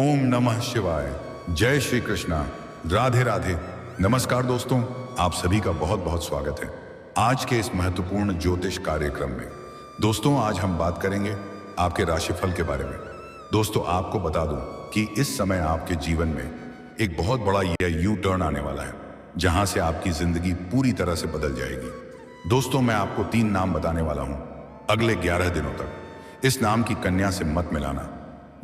ओम नमः शिवाय। जय श्री कृष्णा। राधे राधे। नमस्कार दोस्तों, आप सभी का बहुत बहुत स्वागत है आज के इस महत्वपूर्ण ज्योतिष कार्यक्रम में। दोस्तों, आज हम बात करेंगे आपके राशिफल के बारे में। दोस्तों, आपको बता दूं कि इस समय आपके जीवन में एक बहुत बड़ा यह यू टर्न आने वाला है, जहां से आपकी जिंदगी पूरी तरह से बदल जाएगी। दोस्तों, मैं आपको 3 नाम बताने वाला हूं अगले 11 दिनों तक। इस नाम की कन्या से मत मिलाना,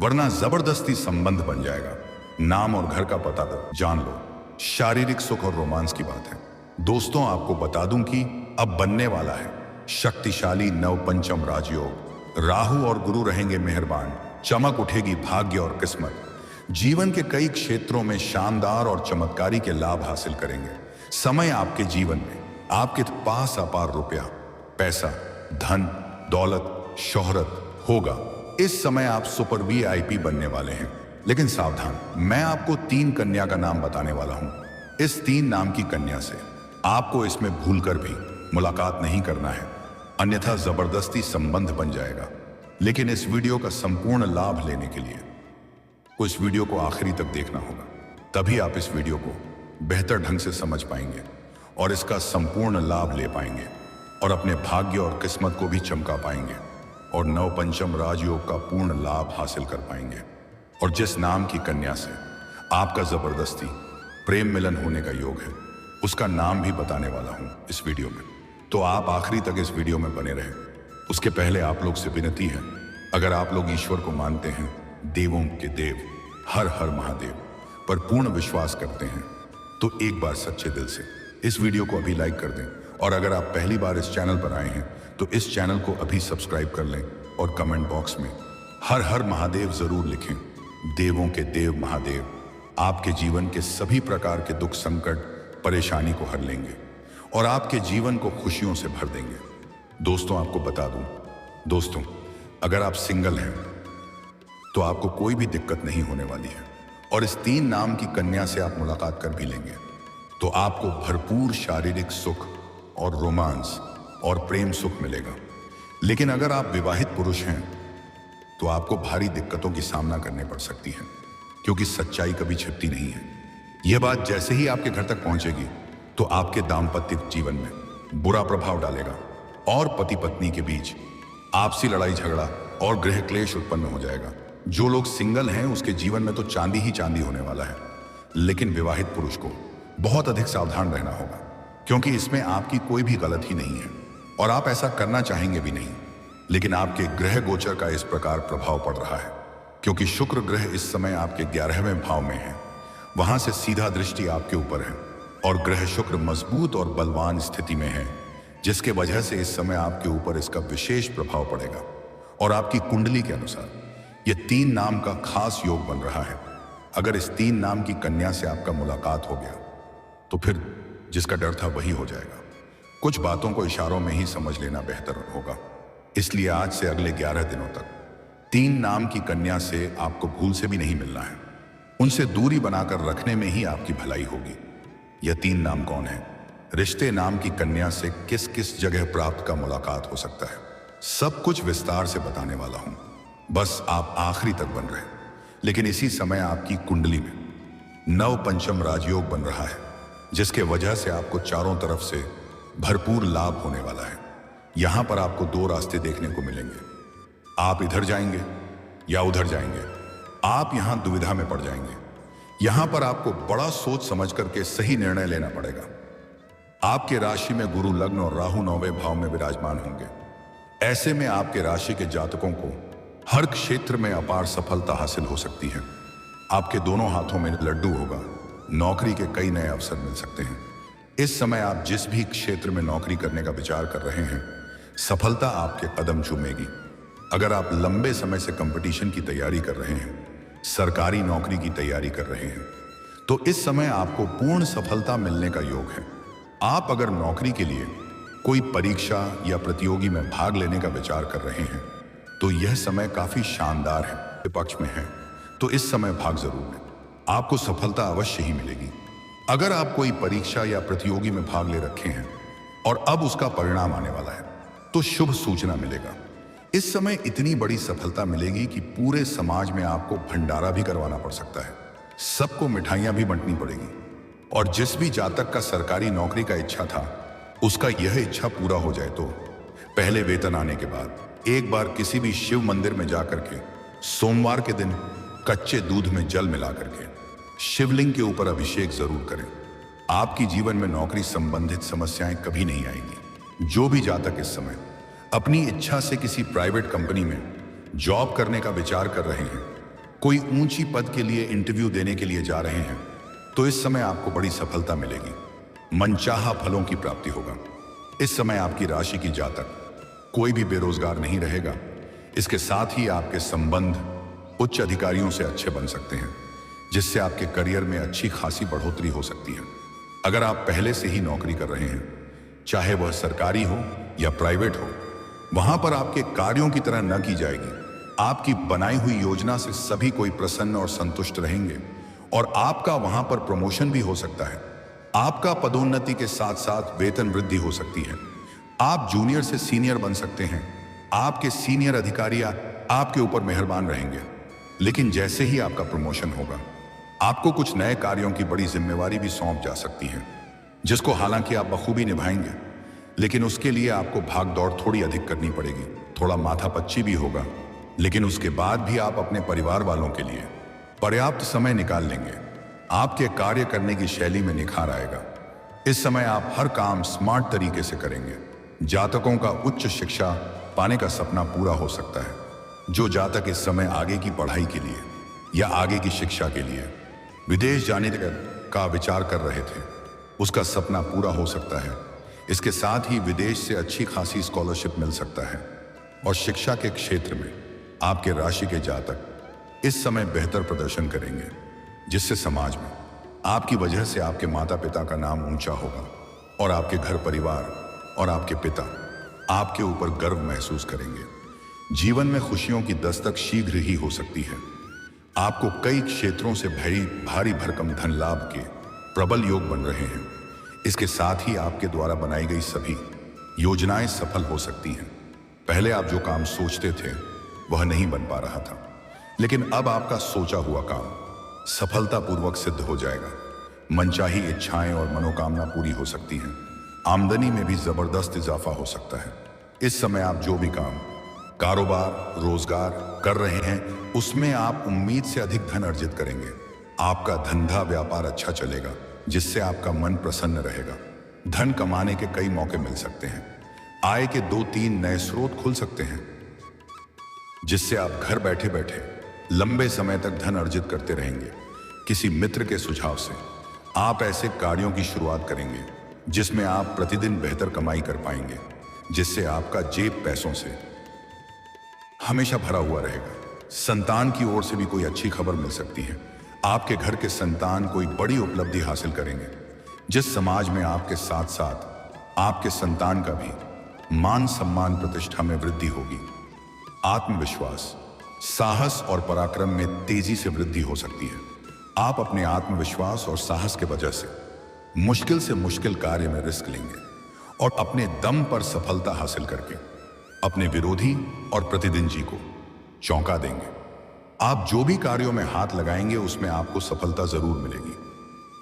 वरना जबरदस्ती संबंध बन जाएगा। नाम और घर का पता जान लो। शारीरिक सुख और रोमांस की बात है। दोस्तों, आपको बता दूं कि अब बनने वाला है शक्तिशाली नवपंचम राजयोग। राहु और गुरु रहेंगे मेहरबान, चमक उठेगी भाग्य और किस्मत। जीवन के कई क्षेत्रों में शानदार और चमत्कारी के लाभ हासिल करेंगे। समय आपके जीवन में आपके पास अपार रुपया, पैसा, धन, दौलत, शोहरत होगा। इस समय आप सुपर वीआईपी बनने वाले हैं। लेकिन सावधान, मैं आपको 3 कन्या का नाम बताने वाला हूं। इस 3 नाम की कन्या से आपको इसमें भूलकर भी मुलाकात नहीं करना है, अन्यथा जबरदस्ती संबंध बन जाएगा। लेकिन इस वीडियो का संपूर्ण लाभ लेने के लिए को इस वीडियो को आखिरी तक देखना होगा, तभी आप इस वीडियो को बेहतर ढंग से समझ पाएंगे और इसका संपूर्ण लाभ ले पाएंगे और अपने भाग्य और किस्मत को भी चमका पाएंगे और नवपंचम राजयोग का पूर्ण लाभ हासिल कर पाएंगे। और जिस नाम की कन्या से आपका जबरदस्ती प्रेम मिलन होने का योग है, उसका नाम भी बताने वाला हूं इस वीडियो में। तो आप आखिरी तक इस वीडियो में बने रहें। उसके पहले आप लोग से विनती है, अगर आप लोग ईश्वर को मानते हैं, देवों के देव हर हर महादेव पर पूर्ण विश्वास करते हैं, तो एक बार सच्चे दिल से इस वीडियो को अभी लाइक कर दें। और अगर आप पहली बार इस चैनल पर आए हैं तो इस चैनल को अभी सब्सक्राइब कर लें और कमेंट बॉक्स में हर हर महादेव जरूर लिखें। देवों के देव महादेव आपके जीवन के सभी प्रकार के दुख, संकट, परेशानी को हर लेंगे और आपके जीवन को खुशियों से भर देंगे। दोस्तों, आपको बता दूं, दोस्तों, अगर आप सिंगल हैं तो आपको कोई भी दिक्कत नहीं होने वाली है और इस 3 नाम की कन्या से आप मुलाकात कर भी लेंगे तो आपको भरपूर शारीरिक सुख और रोमांस और प्रेम सुख मिलेगा। लेकिन अगर आप विवाहित पुरुष हैं तो आपको भारी दिक्कतों की सामना करने पड़ सकती है, क्योंकि सच्चाई कभी छिपती नहीं है। यह बात जैसे ही आपके घर तक पहुंचेगी तो आपके दाम्पत्य जीवन में बुरा प्रभाव डालेगा और पति पत्नी के बीच आपसी लड़ाई झगड़ा और गृह क्लेश उत्पन्न हो जाएगा। जो लोग सिंगल हैं उसके जीवन में तो चांदी ही चांदी होने वाला है, लेकिन विवाहित पुरुष को बहुत अधिक सावधान रहना होगा, क्योंकि इसमें आपकी कोई भी गलती नहीं है और आप ऐसा करना चाहेंगे भी नहीं। लेकिन आपके ग्रह गोचर का इस प्रकार प्रभाव पड़ रहा है, क्योंकि शुक्र ग्रह इस समय आपके 11वें भाव में है। वहां से सीधा दृष्टि आपके ऊपर है और ग्रह शुक्र मजबूत और बलवान स्थिति में है, जिसके वजह से इस समय आपके ऊपर इसका विशेष प्रभाव पड़ेगा। और आपकी कुंडली के अनुसार यह 3 नाम का खास योग बन रहा है। अगर इस 3 नाम की कन्या से आपका मुलाकात हो गया तो फिर जिसका डर था वही हो जाएगा। कुछ बातों को इशारों में ही समझ लेना बेहतर होगा। इसलिए आज से अगले 11 दिनों तक 3 नाम की कन्या से आपको भूल से भी नहीं मिलना है। उनसे दूरी बनाकर रखने में ही आपकी भलाई होगी। यह 3 नाम कौन है? रिश्ते नाम की कन्या से किस किस जगह प्राप्त का मुलाकात हो सकता है, सब कुछ विस्तार से बताने वाला हूं। बस आप आखिरी तक बन रहे। लेकिन इसी समय आपकी कुंडली में नवपंचम राजयोग बन रहा है, जिसके वजह से आपको चारों तरफ से भरपूर लाभ होने वाला है। यहां पर आपको 2 रास्ते देखने को मिलेंगे। आप इधर जाएंगे या उधर जाएंगे। आप यहां दुविधा में पड़ जाएंगे। यहां पर आपको बड़ा सोच समझ करके सही निर्णय लेना पड़ेगा। आपके राशि में गुरु लग्न और राहु 9वें भाव में विराजमान होंगे। ऐसे में आपके राशि के जातकों को हर क्षेत्र में अपार सफलता हासिल हो सकती है। आपके दोनों हाथों में लड्डू होगा। नौकरी के कई नए अवसर मिल सकते हैं। इस समय आप जिस भी क्षेत्र में नौकरी करने का विचार कर रहे हैं, सफलता आपके कदम चूमेगी। अगर आप लंबे समय से कंपटीशन की तैयारी कर रहे हैं, सरकारी नौकरी की तैयारी कर रहे हैं, तो इस समय आपको पूर्ण सफलता मिलने का योग है। आप अगर नौकरी के लिए कोई परीक्षा या प्रतियोगी में भाग लेने का विचार कर रहे हैं तो यह समय काफी शानदार है, पक्ष में है, तो इस समय भाग जरूर लें। आपको सफलता अवश्य ही मिलेगी। अगर आप कोई परीक्षा या प्रतियोगी में भाग ले रखे हैं और अब उसका परिणाम आने वाला है तो शुभ सूचना मिलेगा। इस समय इतनी बड़ी सफलता मिलेगी कि पूरे समाज में आपको भंडारा भी करवाना पड़ सकता है, सबको मिठाइयां भी बंटनी पड़ेगी। और जिस भी जातक का सरकारी नौकरी का इच्छा था, उसका यह इच्छा पूरा हो जाए तो पहले वेतन आने के बाद एक बार किसी भी शिव मंदिर में जाकर के सोमवार के दिन कच्चे दूध में जल मिला करके शिवलिंग के ऊपर अभिषेक जरूर करें। आपकी जीवन में नौकरी संबंधित समस्याएं कभी नहीं आएंगी। जो भी जातक इस समय अपनी इच्छा से किसी प्राइवेट कंपनी में जॉब करने का विचार कर रहे हैं, कोई ऊंची पद के लिए इंटरव्यू देने के लिए जा रहे हैं, तो इस समय आपको बड़ी सफलता मिलेगी। मनचाहा फलों की प्राप्ति होगा। इस समय आपकी राशि की जातक कोई भी बेरोजगार नहीं रहेगा। इसके साथ ही आपके संबंध उच्च अधिकारियों से अच्छे बन सकते हैं, जिससे आपके करियर में अच्छी खासी बढ़ोतरी हो सकती है। अगर आप पहले से ही नौकरी कर रहे हैं, चाहे वह सरकारी हो या प्राइवेट हो, वहां पर आपके कार्यों की तरह न की जाएगी। आपकी बनाई हुई योजना से सभी कोई प्रसन्न और संतुष्ट रहेंगे और आपका वहां पर प्रमोशन भी हो सकता है। आपका पदोन्नति के साथ साथ वेतन वृद्धि हो सकती है। आप जूनियर से सीनियर बन सकते हैं। आपके सीनियर अधिकारी आपके ऊपर मेहरबान रहेंगे। लेकिन जैसे ही आपका प्रमोशन होगा, आपको कुछ नए कार्यों की बड़ी जिम्मेवारी भी सौंप जा सकती है, जिसको हालांकि आप बखूबी निभाएंगे, लेकिन उसके लिए आपको भाग दौड़ थोड़ी अधिक करनी पड़ेगी। थोड़ा माथापच्ची भी होगा, लेकिन उसके बाद भी आप अपने परिवार वालों के लिए पर्याप्त समय निकाल लेंगे। आपके कार्य करने की शैली में निखार आएगा। इस समय आप हर काम स्मार्ट तरीके से करेंगे। जातकों का उच्च शिक्षा पाने का सपना पूरा हो सकता है। जो जातक इस समय आगे की पढ़ाई के लिए या आगे की शिक्षा के लिए विदेश जाने का विचार कर रहे थे, उसका सपना पूरा हो सकता है। इसके साथ ही विदेश से अच्छी खासी स्कॉलरशिप मिल सकता है। और शिक्षा के क्षेत्र में आपके राशि के जातक इस समय बेहतर प्रदर्शन करेंगे, जिससे समाज में आपकी वजह से आपके माता पिता का नाम ऊंचा होगा और आपके घर परिवार और आपके पिता आपके ऊपर गर्व महसूस करेंगे। जीवन में खुशियों की दस्तक शीघ्र ही हो सकती है। आपको कई क्षेत्रों से भारी भरकम धन लाभ के प्रबल योग बन रहे हैं। इसके साथ ही आपके द्वारा बनाई गई सभी योजनाएं सफल हो सकती हैं। पहले आप जो काम सोचते थे वह नहीं बन पा रहा था, लेकिन अब आपका सोचा हुआ काम सफलतापूर्वक सिद्ध हो जाएगा। मनचाही इच्छाएं और मनोकामना पूरी हो सकती हैं। आमदनी में भी जबरदस्त इजाफा हो सकता है। इस समय आप जो भी काम, कारोबार, रोजगार कर रहे हैं, उसमें आप उम्मीद से अधिक धन अर्जित करेंगे। आपका धंधा व्यापार अच्छा चलेगा, जिससे आपका मन प्रसन्न रहेगा। धन कमाने के कई मौके मिल सकते हैं। आय के 2-3 नए स्रोत खुल सकते हैं, जिससे आप घर बैठे बैठे लंबे समय तक धन अर्जित करते रहेंगे। किसी मित्र के सुझाव से आप ऐसे कार्यों की शुरुआत करेंगे जिसमें आप प्रतिदिन बेहतर कमाई कर पाएंगे, जिससे आपका जेब पैसों से हमेशा भरा हुआ रहेगा। संतान की ओर से भी कोई अच्छी खबर मिल सकती है। आपके घर के संतान कोई बड़ी उपलब्धि हासिल करेंगे, जिस समाज में आपके साथ साथ आपके संतान का भी मान सम्मान प्रतिष्ठा में वृद्धि होगी। आत्मविश्वास, साहस और पराक्रम में तेजी से वृद्धि हो सकती है। आप अपने आत्मविश्वास और साहस के वजह से मुश्किल कार्य में रिस्क लेंगे और अपने दम पर सफलता हासिल करके अपने विरोधी और प्रतिद्वंदी को चौंका देंगे। आप जो भी कार्यों में हाथ लगाएंगे, उसमें आपको सफलता जरूर मिलेगी।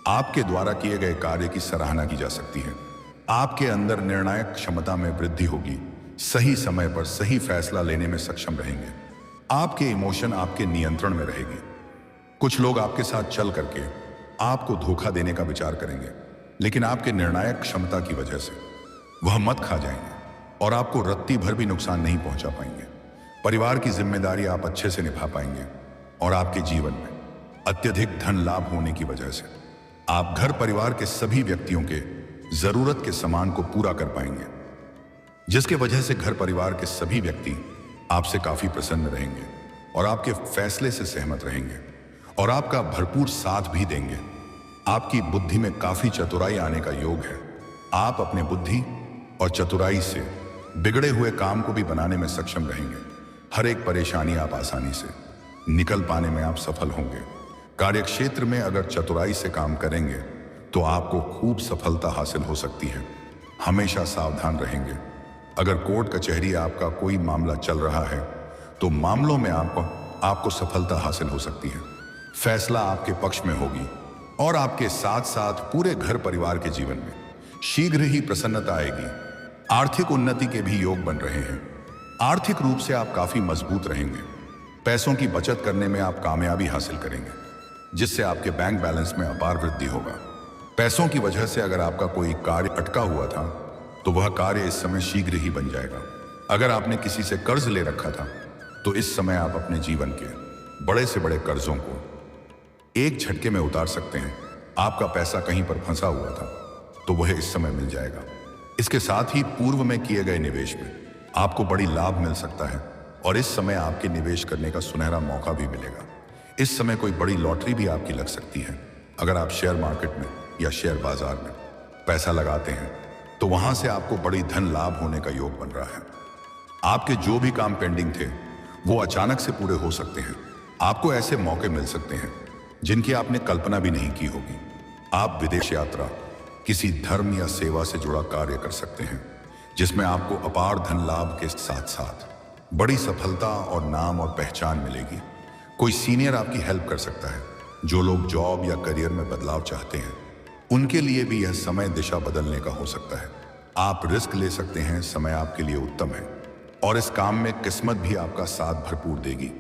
आपके द्वारा किए गए कार्य की सराहना की जा सकती है। आपके अंदर निर्णायक क्षमता में वृद्धि होगी। सही समय पर सही फैसला लेने में सक्षम रहेंगे। आपके इमोशन आपके नियंत्रण में रहेगी। कुछ लोग आपके साथ चल करके आपको धोखा देने का विचार करेंगे, लेकिन आपके निर्णायक क्षमता की वजह से वह मत खा जाएंगे और आपको रत्ती भर भी नुकसान नहीं पहुंचा पाएंगे। परिवार की जिम्मेदारी आप अच्छे से निभा पाएंगे और आपके जीवन में अत्यधिक धन लाभ होने की वजह से आप घर परिवार के सभी व्यक्तियों के जरूरत के सामान को पूरा कर पाएंगे, जिसके वजह से घर परिवार के सभी व्यक्ति आपसे काफी प्रसन्न रहेंगे और आपके फैसले से सहमत रहेंगे और आपका भरपूर साथ भी देंगे। आपकी बुद्धि में काफी चतुराई आने का योग है। आप अपने बुद्धि और चतुराई से बिगड़े हुए काम को भी बनाने में सक्षम रहेंगे। हर एक परेशानी आप आसानी से निकल पाने में आप सफल होंगे। कार्यक्षेत्र में अगर चतुराई से काम करेंगे तो आपको खूब सफलता हासिल हो सकती है। हमेशा सावधान रहेंगे। अगर कोर्ट कचहरी आपका कोई मामला चल रहा है तो मामलों में आपको सफलता हासिल हो सकती है। फैसला आपके पक्ष में होगी और आपके साथ साथ पूरे घर परिवार के जीवन में शीघ्र ही प्रसन्नता आएगी। आर्थिक उन्नति के भी योग बन रहे हैं। आर्थिक रूप से आप काफी मजबूत रहेंगे। पैसों की बचत करने में आप कामयाबी हासिल करेंगे, जिससे आपके बैंक बैलेंस में अपार वृद्धि होगा। पैसों की वजह से अगर आपका कोई कार्य अटका हुआ था तो वह कार्य इस समय शीघ्र ही बन जाएगा। अगर आपने किसी से कर्ज ले रखा था तो इस समय आप अपने जीवन के बड़े से बड़े कर्जों को एक झटके में उतार सकते हैं। आपका पैसा कहीं पर फंसा हुआ था तो वह इस समय मिल जाएगा। इसके साथ ही पूर्व में किए गए निवेश में आपको बड़ी लाभ मिल सकता है और इस समय आपके निवेश करने का सुनहरा मौका भी मिलेगा। इस समय कोई बड़ी लॉटरी भी आपकी लग सकती है। अगर आप शेयर मार्केट में या शेयर बाजार में पैसा लगाते हैं तो वहां से आपको बड़ी धन लाभ होने का योग बन रहा है। आपके जो भी काम पेंडिंग थे वो अचानक से पूरे हो सकते हैं। आपको ऐसे मौके मिल सकते हैं जिनकी आपने कल्पना भी नहीं की होगी। आप विदेश यात्रा, किसी धर्म या सेवा से जुड़ा कार्य कर सकते हैं जिसमें आपको अपार धन लाभ के साथ साथ बड़ी सफलता और नाम और पहचान मिलेगी। कोई सीनियर आपकी हेल्प कर सकता है। जो लोग जॉब या करियर में बदलाव चाहते हैं उनके लिए भी यह समय दिशा बदलने का हो सकता है। आप रिस्क ले सकते हैं। समय आपके लिए उत्तम है और इस काम में किस्मत भी आपका साथ भरपूर देगी।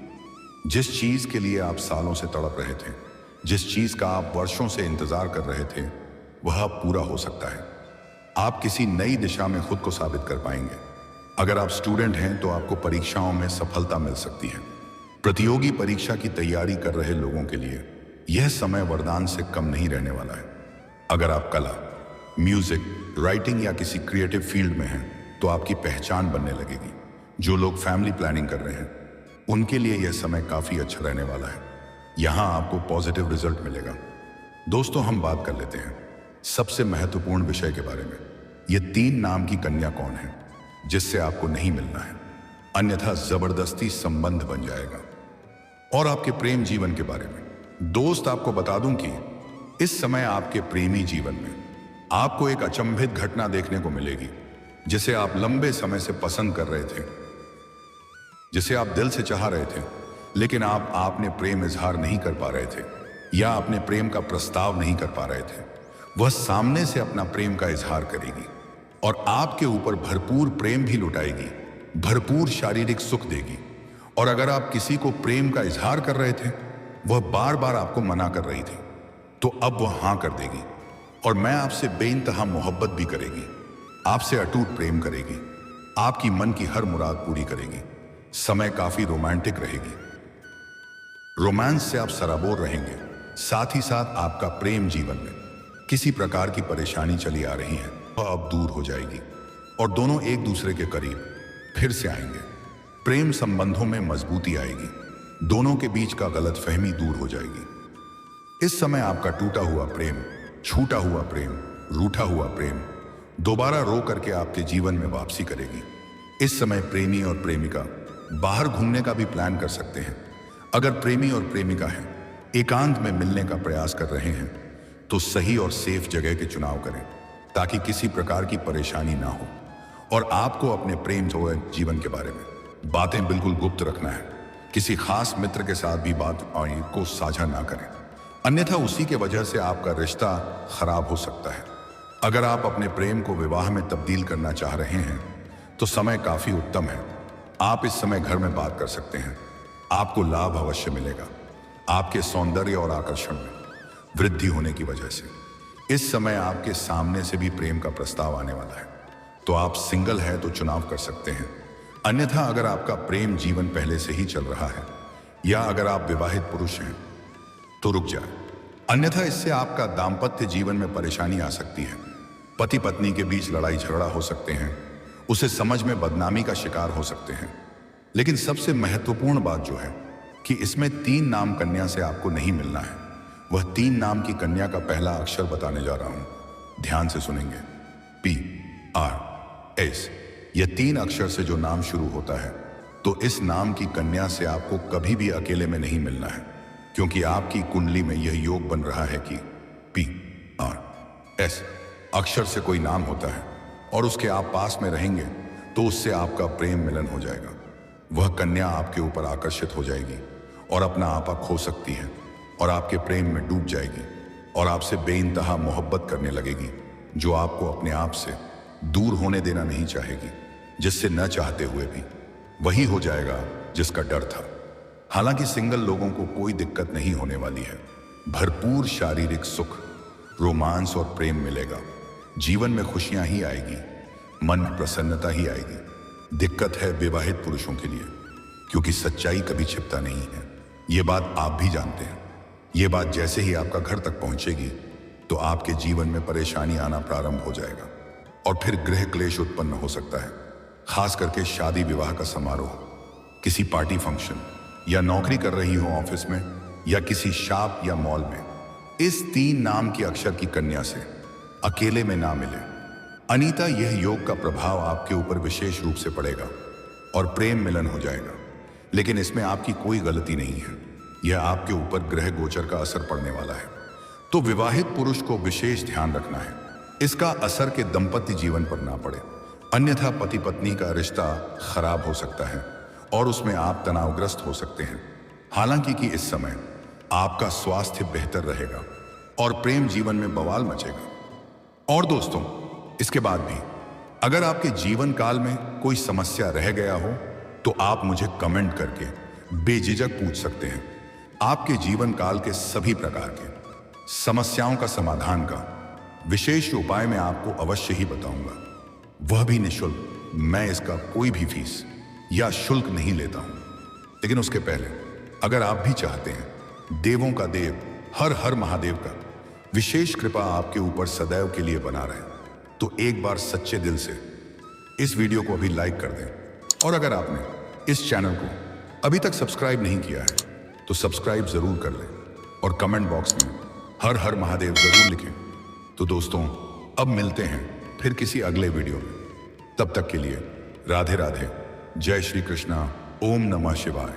जिस चीज के लिए आप सालों से तड़प रहे थे, जिस चीज का आप वर्षों से इंतजार कर रहे थे, वह अब पूरा हो सकता है। आप किसी नई दिशा में खुद को साबित कर पाएंगे। अगर आप स्टूडेंट हैं तो आपको परीक्षाओं में सफलता मिल सकती है। प्रतियोगी परीक्षा की तैयारी कर रहे लोगों के लिए यह समय वरदान से कम नहीं रहने वाला है। अगर आप कला, म्यूजिक, राइटिंग या किसी क्रिएटिव फील्ड में हैं तो आपकी पहचान बनने लगेगी। जो लोग फैमिली प्लानिंग कर रहे हैं उनके लिए यह समय काफी अच्छा रहने वाला है। यहां आपको पॉजिटिव रिजल्ट मिलेगा। दोस्तों, हम बात कर लेते हैं सबसे महत्वपूर्ण विषय के बारे में। ये 3 नाम की कन्या कौन है जिससे आपको नहीं मिलना है, अन्यथा जबरदस्ती संबंध बन जाएगा। और आपके प्रेम जीवन के बारे में दोस्त आपको बता दूं कि इस समय आपके प्रेमी जीवन में आपको एक अचंभित घटना देखने को मिलेगी जिसे आप लंबे समय से पसंद कर रहे थे, जिसे आप दिल से चाह रहे थे, लेकिन आपने प्रेम इजहार नहीं कर पा रहे थे या अपने प्रेम का प्रस्ताव नहीं कर पा रहे थे। वह सामने से अपना प्रेम का इजहार करेगी और आपके ऊपर भरपूर प्रेम भी लुटाएगी, भरपूर शारीरिक सुख देगी। और अगर आप किसी को प्रेम का इजहार कर रहे थे, वह बार बार आपको मना कर रही थी, तो अब वह हां कर देगी और मैं आपसे बेइंतहा मोहब्बत भी करेगी, आपसे अटूट प्रेम करेगी, आपकी मन की हर मुराद पूरी करेगी। समय काफी रोमांटिक रहेगी। रोमांस से आप सराबोर रहेंगे। साथ ही साथ आपका प्रेम जीवन में किसी प्रकार की परेशानी चली आ रही है वह अब दूर हो जाएगी और दोनों एक दूसरे के करीब फिर से आएंगे। प्रेम संबंधों में मजबूती आएगी। दोनों के बीच का गलतफहमी दूर हो जाएगी। इस समय आपका टूटा हुआ प्रेम, छूटा हुआ प्रेम, रूठा हुआ प्रेम दोबारा रो करके आपके जीवन में वापसी करेगी। इस समय प्रेमी और प्रेमिका बाहर घूमने का भी प्लान कर सकते हैं। अगर प्रेमी और प्रेमिका हैं, एकांत में मिलने का प्रयास कर रहे हैं तो सही और सेफ जगह के चुनाव करें ताकि किसी प्रकार की परेशानी ना हो। और आपको अपने प्रेम जीवन के बारे में बातें बिल्कुल गुप्त रखना है। किसी खास मित्र के साथ भी बात को साझा ना करें, अन्यथा उसी के वजह से आपका रिश्ता खराब हो सकता है। अगर आप अपने प्रेम को विवाह में तब्दील करना चाह रहे हैं तो समय काफी उत्तम है। आप इस समय घर में बात कर सकते हैं। आपको लाभ अवश्य मिलेगा। आपके सौंदर्य और आकर्षण में वृद्धि होने की वजह से इस समय आपके सामने से भी प्रेम का प्रस्ताव आने वाला है। तो आप सिंगल है तो चुनाव कर सकते हैं, अन्यथा अगर आपका प्रेम जीवन पहले से ही चल रहा है या अगर आप विवाहित पुरुष हैं तो रुक जाए, अन्यथा इससे आपका दाम्पत्य जीवन में परेशानी आ सकती है। पति पत्नी के बीच लड़ाई झगड़ा हो सकते हैं, उसे समझ में बदनामी का शिकार हो सकते हैं। लेकिन सबसे महत्वपूर्ण बात जो है कि इसमें 3 नाम कन्या से आपको नहीं मिलना है। वह 3 नाम की कन्या का पहला अक्षर बताने जा रहा हूं, ध्यान से सुनेंगे। PRS। यह 3 अक्षर से जो नाम शुरू होता है तो इस नाम की कन्या से आपको कभी भी अकेले में नहीं मिलना है, क्योंकि आपकी कुंडली में यह योग बन रहा है कि PRS अक्षर से कोई नाम होता है और उसके आप पास में रहेंगे तो उससे आपका प्रेम मिलन हो जाएगा। वह कन्या आपके ऊपर आकर्षित हो जाएगी और अपना आपा खो सकती है और आपके प्रेम में डूब जाएगी और आपसे बेइंतहा मोहब्बत करने लगेगी, जो आपको अपने आप से दूर होने देना नहीं चाहेगी, जिससे न चाहते हुए भी वही हो जाएगा जिसका डर था। हालांकि सिंगल लोगों को कोई दिक्कत नहीं होने वाली है। भरपूर शारीरिक सुख, रोमांस और प्रेम मिलेगा। जीवन में खुशियां ही आएगी, मन में प्रसन्नता ही आएगी। दिक्कत है विवाहित पुरुषों के लिए, क्योंकि सच्चाई कभी छिपता नहीं है। ये बात आप भी जानते हैं। ये बात जैसे ही आपका घर तक पहुंचेगी तो आपके जीवन में परेशानी आना प्रारंभ हो जाएगा और फिर गृह क्लेश उत्पन्न हो सकता है। खास करके शादी विवाह का समारोह, किसी पार्टी फंक्शन, या नौकरी कर रही हो ऑफिस में, या किसी शॉप या मॉल में। इस 3 नाम के अक्षर की कन्या से अकेले में ना मिले। अनीता, यह योग का प्रभाव आपके ऊपर विशेष रूप से पड़ेगा और प्रेम मिलन हो जाएगा, लेकिन इसमें आपकी कोई गलती नहीं है। यह आपके ऊपर ग्रह गोचर का असर पड़ने वाला है, तो विवाहित पुरुष को विशेष ध्यान रखना है इसका असर के दाम्पत्य जीवन पर ना पड़े, अन्यथा पति पत्नी का रिश्ता खराब हो सकता है और उसमें आप तनावग्रस्त हो सकते हैं। हालांकि कि इस समय आपका स्वास्थ्य बेहतर रहेगा और प्रेम जीवन में बवाल मचेगा। और दोस्तों, इसके बाद भी अगर आपके जीवन काल में कोई समस्या रह गया हो तो आप मुझे कमेंट करके बेझिझक पूछ सकते हैं। आपके जीवन काल के सभी प्रकार के समस्याओं का समाधान का विशेष उपाय मैं आपको अवश्य ही बताऊंगा, वह भी निःशुल्क। मैं इसका कोई भी फीस या शुल्क नहीं लेता हूं। लेकिन उसके पहले अगर आप भी चाहते हैं देवों का देव हर हर महादेव का विशेष कृपा आपके ऊपर सदैव के लिए बना रहे, तो एक बार सच्चे दिल से इस वीडियो को अभी लाइक कर दें। और अगर आपने इस चैनल को अभी तक सब्सक्राइब नहीं किया है तो सब्सक्राइब जरूर कर लें और कमेंट बॉक्स में हर हर महादेव जरूर लिखें। तो दोस्तों, अब मिलते हैं फिर किसी अगले वीडियो में। तब तक के लिए राधे राधे, जय श्री कृष्णा, ओम नमः शिवाय।